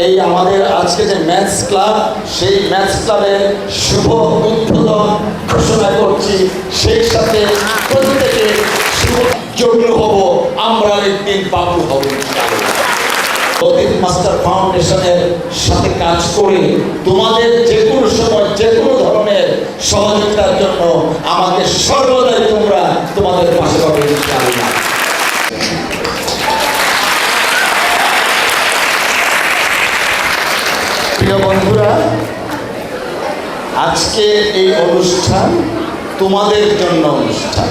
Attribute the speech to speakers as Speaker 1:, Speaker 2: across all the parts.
Speaker 1: এই আমাদের আজকে যে ম্যাথস ক্লাব, সেই ম্যাথস ক্লাবের শুভ উদ্বোধন ঘোষণা করছি। সেই সাথে প্রত্যেকে শুভ যোগ্য হব, আমরা একদিন বাবু হব। লতিফ মাস্টার ফাউন্ডেশনের সাথে কাজ করে তোমাদের যে কোনো সময় যে কোনো ধরনের সহযোগিতার জন্য আমাকে সর্বদাই তোমরা তোমাদের পাশে পাবে ইনশাআল্লাহ। প্রিয় বন্ধুরা, আজকে এই অনুষ্ঠান তোমাদের জন্য অনুষ্ঠান।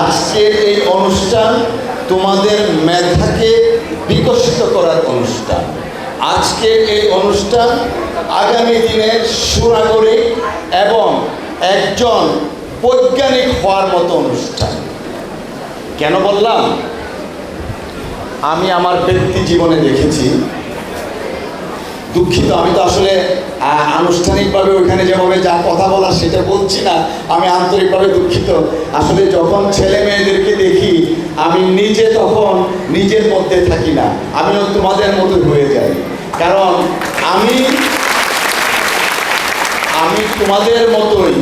Speaker 1: আজকের এই অনুষ্ঠান তোমাদের মেধাকে বিকশিত করার অনুষ্ঠান। আজকের এই অনুষ্ঠান আগামী দিনের সুনাগরিক এবং একজন বৈজ্ঞানিক হওয়ার মতো অনুষ্ঠান। কেন বললাম? আমি আমার ব্যক্তি জীবনে দেখেছি, দুঃখিত আমি তো আসলে আনুষ্ঠানিকভাবে ওইখানে যেভাবে যা কথা বলা সেটা বলছি না, আমি আন্তরিকভাবে দুঃখিত। আসলে যখন ছেলে মেয়েদেরকে দেখি আমি নিজে তখন নিজের মধ্যে থাকি না, আমিও তোমাদের মতো হয়ে যাই। কারণ আমি তোমাদের মতোই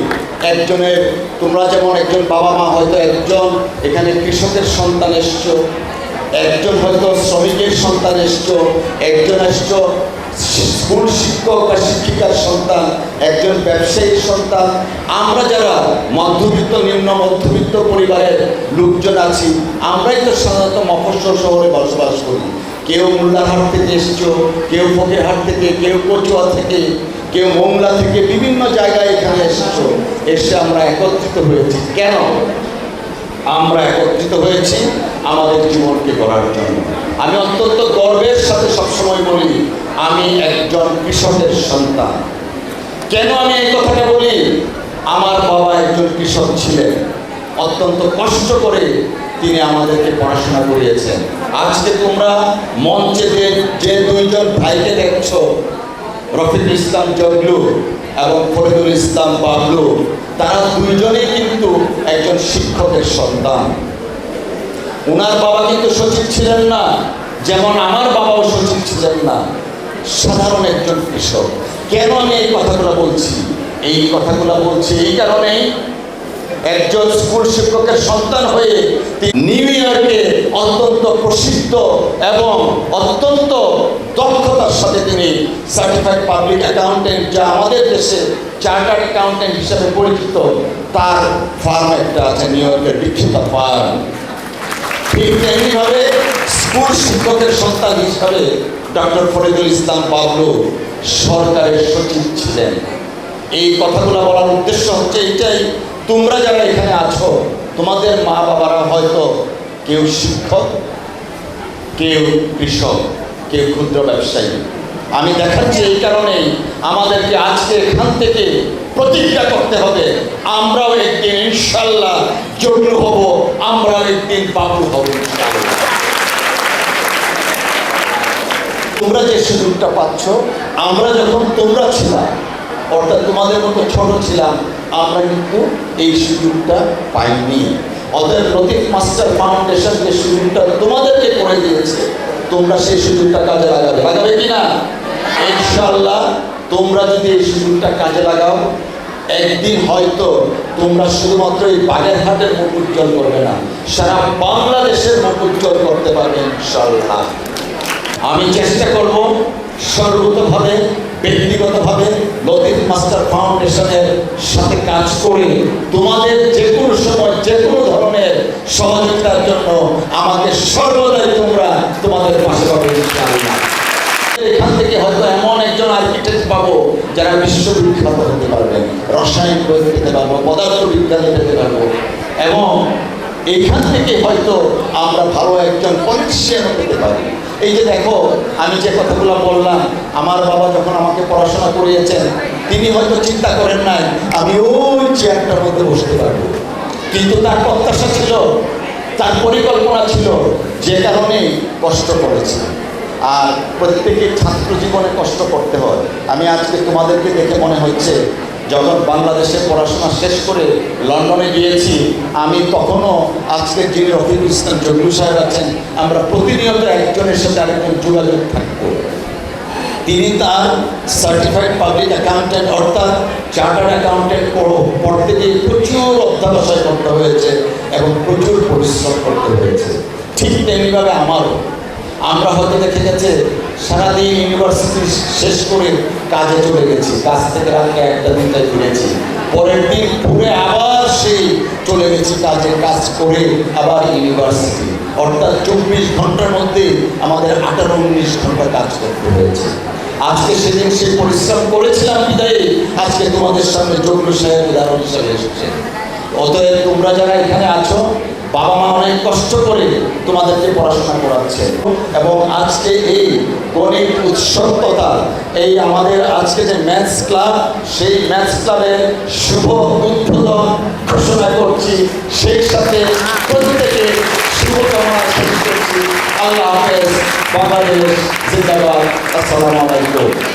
Speaker 1: একজনের, তোমরা যেমন একজন বাবা মা হয়তো একজন এখানে কৃষকের সন্তান এসছো, একজন হয়তো শ্রমিকের সন্তান এসছো, একজন এসছো স্কুল শিক্ষক বা শিক্ষিকার সন্তান, একজন ব্যবসায়ীর সন্তান। আমরা যারা মধ্যবিত্ত নিম্ন মধ্যবিত্ত পরিবারের লোকজন আছি, আমরাই তো সাধারণত মফস্বল শহরে বসবাস করি। কেউ মোল্লারহাট থেকে এসছো, কেউ ফকিরহাট থেকে, কেউ কচুয়া থেকে, কেউ মোংলা থেকে, বিভিন্ন জায়গায় এখানে এসেছো। এসে আমরা একত্রিত হয়েছি। কেন আমরা একত্রিত হয়েছি? আমাদের জীবনকে গড়ার জন্য। আমি অত্যন্ত গর্বের সাথে সবসময় বলি আমি একজন কৃষকের সন্তান। কেন আমি এই কথাটা বলি? আমার বাবা একজন কৃষক ছিলেন, অত্যন্ত কষ্ট করে তিনি আমাদেরকে পড়াশোনা করিয়েছেন। আজকে তোমরা মঞ্চে যে দুইজন ভাইকে দেখছো, রফিকুল ইসলাম জগলু এবং ফরিদুল ইসলাম বাবলু, তারা দুইজনেই কিন্তু একজন শিক্ষকের সন্তান। ওনার বাবা কিন্তু সচিব ছিলেন না, যেমন আমার বাবাও সচিব ছিলেন না, সাধারণ একজন কৃষক। কেন আমি এই কথাগুলো বলছি? এই কথাগুলো বলছি এই কারণেই, একজন স্কুল শিক্ষকের সন্তান হয়ে নিউ ইয়র্কে অত্যন্ত প্রসিদ্ধ এবং অত্যন্ত দক্ষতার সাথে তিনি সার্টিফাইড পাবলিক অ্যাকাউন্টেন্ট, যা আমাদের দেশে চার্টার্ড অ্যাকাউন্টেন্ট হিসেবে পরিচিত, তার ফার্ম একটা আছে, নিউ ইয়র্কের বিখ্যাত ফার্ম। ঠিক তেমনিভাবে স্কুল শিক্ষকের সন্তান হিসাবে ডক্টর ফরিদুল ইসলাম বাবলু সরকারের সচিব ছিলেন। এই কথাগুলো বলার উদ্দেশ্য হচ্ছে এইটাই, তোমরা যারা এখানে আছো, তোমাদের মা বাবারা হয়তো কেউ শিক্ষক, কেউ কৃষক, কেউ ক্ষুদ্র ব্যবসায়ী। আমি দেখাচ্ছি এই কারণেই আমাদেরকে আজকে এখান থেকে প্রতিজ্ঞা করতে হবে, আমরাও একদিন ইনশাল্লাহ যোগ্য হব, আমরাও একদিন বাবু হব ইনশাল্লাহ। তোমরা যে সুযোগটা পাচ্ছ, আমরা যখন তোমরা ছিলাম, অর্থাৎ তোমাদের মতো ছোট ছিলাম, আমরা কিন্তু এই সুযোগটা পাইনি। অতএব লতিফ মাস্টার ফাউন্ডেশন যে সুযোগটা তোমাদেরকে করে দিয়েছে, তোমরা সেই সুযোগটা কাজে লাগাবে কি না? ইনশাআল্লাহ তোমরা যদি এই সুযোগটা কাজে লাগাও, একদিন হয়তো তোমরা শুধুমাত্র এই বাগেরহাটের মুখ উজ্জ্বল করবে না, সারা বাংলাদেশের মুখ উজ্জ্বল করতে পারবে ইনশাআল্লাহ। আমি চেষ্টা করব সর্বতভাবে ব্যক্তিগতভাবে লতিফ মাস্টার ফাউন্ডেশনের সাথে কাজ করে তোমাদের যে কোনো সময় যে কোনো ধরনের সহযোগিতার জন্য আমাকে সর্বদাই তোমরা তোমাদের পাশে পাবে ইনশাআল্লাহ। এখান থেকে হয়তো এমন একজন আর্কিটেক্ট পাবো যারা বিশ্ববিখ্যাত হতে পারবে, রসায়ন বই পেতে পারবো, পদার্থ বিজ্ঞানে পেতে পারবো, এবং এইখান থেকে হয়তো আমরা ভালো একজন পলিটিশিয়ান পেতে পারি। এই যে দেখো, আমি যে কথাগুলো বললাম, আমার বাবা যখন আমাকে পড়াশোনা করিয়েছেন, তিনি হয়তো চিন্তা করেন নাই আমি ওই চেয়ারটার মধ্যে বসতে পারবো, কিন্তু তার প্রত্যাশা ছিল, তার পরিকল্পনা ছিল, যে কারণে কষ্ট করেছে। আর প্রত্যেকের ছাত্র জীবনে কষ্ট করতে হয়। আমি আজকে তোমাদেরকে দেখে মনে হচ্ছে, যখন বাংলাদেশে পড়াশোনা শেষ করে লন্ডনে গিয়েছি, আমি তখনও আজকের যিনি রফিকুল ইসলাম জগলু সাহেব আছেন, আমরা প্রতিনিয়ত একজনের সাথে আরেকজন যোগাযোগ থাকবো। তিনি তার সার্টিফাইড পাবলিক অ্যাকাউন্ট্যান্ট অর্থাৎ চার্টার্ড অ্যাকাউন্ট্যান্ট পড়তে গিয়ে প্রচুর অধ্যবসায় করতে হয়েছে এবং প্রচুর পরিশ্রম করতে হয়েছে। ঠিক তেমনিভাবে আমারও, আমরা হয়তো দেখে গেছে সারাদিন ইউনিভার্সিটি শেষ করে কাজে চলে গেছি, কাজ থেকে রাত্রে 1টা-2টায় ফিরেছি, পরের দিন পুরে আবার সেই চলে গেছি কাজে, কাজ করে আবার ইউনিভার্সিটি, অর্থাৎ 24 ঘন্টার মধ্যে আমাদের 18-19 ঘন্টা কাজ করতে হয়েছে। আজকে সেদিন সেই পরিশ্রম করেছিলাম বিদায়ে আজকে তোমাদের সামনে যোগ্য সাহেব উদাহরণ হিসাবে এসেছে। অতএব তোমরা যারা এখানে আছো, বাবা মা অনেক কষ্ট করে তোমাদেরকে পড়াশোনা করাচ্ছে এবং আজকে এই গণিত উৎসব তথা এই আমাদের আজকে যে ম্যাথস ক্লাব, সেই ম্যাথস ক্লাবের শুভ উদ্বোধন ঘোষণা করছি। সেই সাথে প্রত্যেকে শুভকামনা শেষ করছি। আল্লাহ হাফেজ, বাংলাদেশ জিন্দাবাদ, আসসালামু আলাইকুম।